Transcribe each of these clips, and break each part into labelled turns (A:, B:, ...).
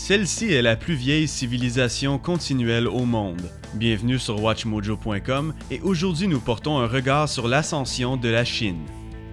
A: Celle-ci est la plus vieille civilisation continuelle au monde. Bienvenue sur WatchMojo.com et aujourd'hui nous portons un regard sur l'ascension de la Chine.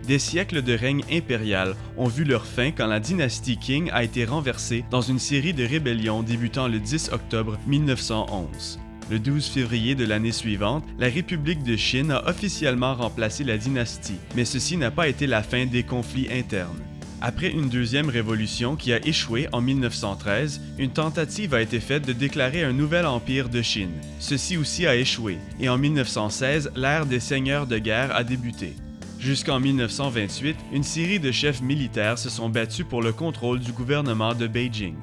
A: Des siècles de règne impérial ont vu leur fin quand la dynastie Qing a été renversée dans une série de rébellions débutant le 10 octobre 1911. Le 12 février de l'année suivante, la République de Chine a officiellement remplacé la dynastie, mais ceci n'a pas été la fin des conflits internes. Après une deuxième révolution qui a échoué en 1913, une tentative a été faite de déclarer un nouvel empire de Chine. Ceci aussi a échoué, et en 1916, l'ère des seigneurs de guerre a débuté. Jusqu'en 1928, une série de chefs militaires se sont battus pour le contrôle du gouvernement de Beijing.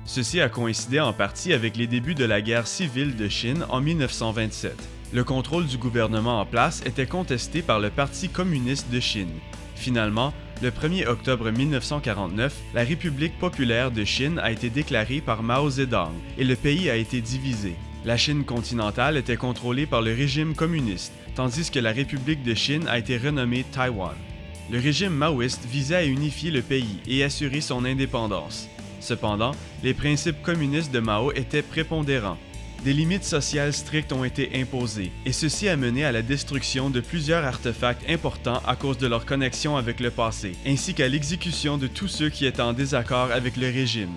A: Ceci a coïncidé en partie avec les débuts de la guerre civile de Chine en 1927. Le contrôle du gouvernement en place était contesté par le Parti communiste de Chine. Finalement, le 1er octobre 1949, la République populaire de Chine a été déclarée par Mao Zedong et le pays a été divisé. La Chine continentale était contrôlée par le régime communiste, tandis que la République de Chine a été renommée Taïwan. Le régime maoïste visait à unifier le pays et assurer son indépendance. Cependant, les principes communistes de Mao étaient prépondérants. Des limites sociales strictes ont été imposées, et ceci a mené à la destruction de plusieurs artefacts importants à cause de leur connexion avec le passé, ainsi qu'à l'exécution de tous ceux qui étaient en désaccord avec le régime.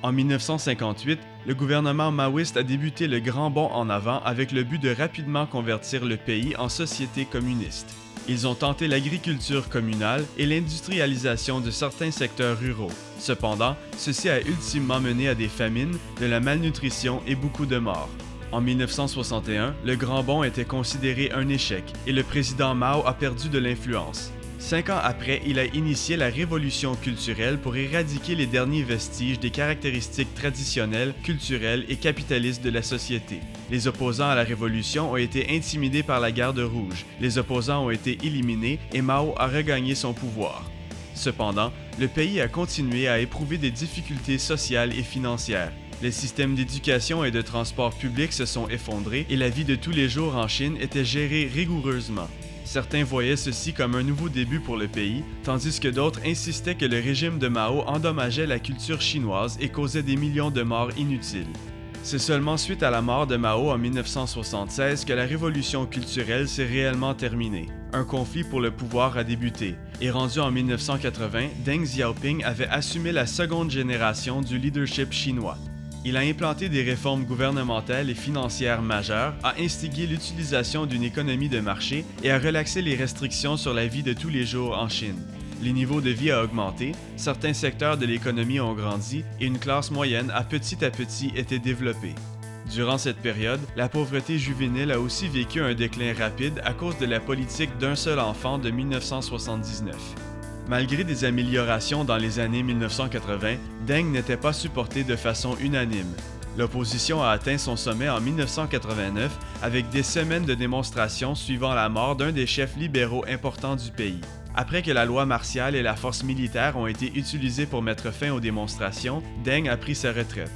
A: En 1958, le gouvernement maoïste a débuté le grand bond en avant avec le but de rapidement convertir le pays en société communiste. Ils ont tenté l'agriculture communale et l'industrialisation de certains secteurs ruraux. Cependant, ceci a ultimement mené à des famines, de la malnutrition et beaucoup de morts. En 1961, le Grand Bond était considéré un échec et le président Mao a perdu de l'influence. 5 ans après, il a initié la révolution culturelle pour éradiquer les derniers vestiges des caractéristiques traditionnelles, culturelles et capitalistes de la société. Les opposants à la révolution ont été intimidés par la Garde rouge, les opposants ont été éliminés et Mao a regagné son pouvoir. Cependant, le pays a continué à éprouver des difficultés sociales et financières. Les systèmes d'éducation et de transport public se sont effondrés et la vie de tous les jours en Chine était gérée rigoureusement. Certains voyaient ceci comme un nouveau début pour le pays, tandis que d'autres insistaient que le régime de Mao endommageait la culture chinoise et causait des millions de morts inutiles. C'est seulement suite à la mort de Mao en 1976 que la révolution culturelle s'est réellement terminée. Un conflit pour le pouvoir a débuté, et rendu en 1980, Deng Xiaoping avait assumé la seconde génération du leadership chinois. Il a implanté des réformes gouvernementales et financières majeures, a instigé l'utilisation d'une économie de marché et a relaxé les restrictions sur la vie de tous les jours en Chine. Les niveaux de vie ont augmenté, certains secteurs de l'économie ont grandi et une classe moyenne a petit été développée. Durant cette période, la pauvreté juvénile a aussi vécu un déclin rapide à cause de la politique d'un seul enfant de 1979. Malgré des améliorations dans les années 1980, Deng n'était pas supporté de façon unanime. L'opposition a atteint son sommet en 1989 avec des semaines de démonstrations suivant la mort d'un des chefs libéraux importants du pays. Après que la loi martiale et la force militaire ont été utilisées pour mettre fin aux démonstrations, Deng a pris sa retraite.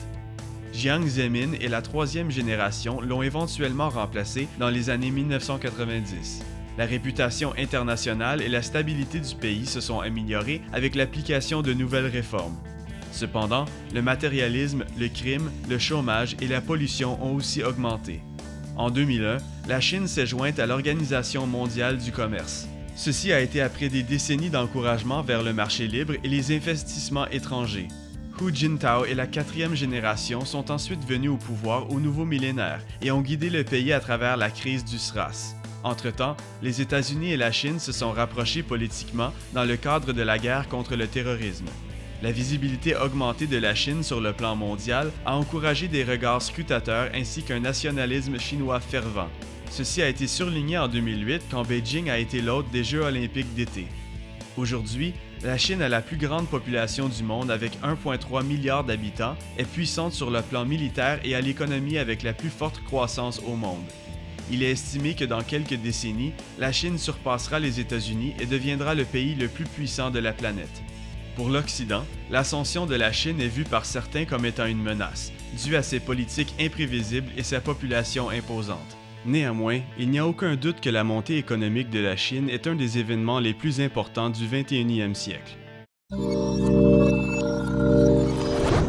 A: Jiang Zemin et la troisième génération l'ont éventuellement remplacé dans les années 1990. La réputation internationale et la stabilité du pays se sont améliorées avec l'application de nouvelles réformes. Cependant, le matérialisme, le crime, le chômage et la pollution ont aussi augmenté. En 2001, la Chine s'est jointe à l'Organisation mondiale du commerce. Ceci a été après des décennies d'encouragement vers le marché libre et les investissements étrangers. Hu Jintao et la quatrième génération sont ensuite venus au pouvoir au nouveau millénaire et ont guidé le pays à travers la crise du SRAS. Entre-temps, les États-Unis et la Chine se sont rapprochés politiquement dans le cadre de la guerre contre le terrorisme. La visibilité augmentée de la Chine sur le plan mondial a encouragé des regards scrutateurs ainsi qu'un nationalisme chinois fervent. Ceci a été surligné en 2008 quand Beijing a été l'hôte des Jeux olympiques d'été. Aujourd'hui, la Chine a la plus grande population du monde avec 1,3 milliard d'habitants, est puissante sur le plan militaire et a l'économie avec la plus forte croissance au monde. Il est estimé que dans quelques décennies, la Chine surpassera les États-Unis et deviendra le pays le plus puissant de la planète. Pour l'Occident, l'ascension de la Chine est vue par certains comme étant une menace, due à ses politiques imprévisibles et sa population imposante. Néanmoins, il n'y a aucun doute que la montée économique de la Chine est un des événements les plus importants du 21e siècle.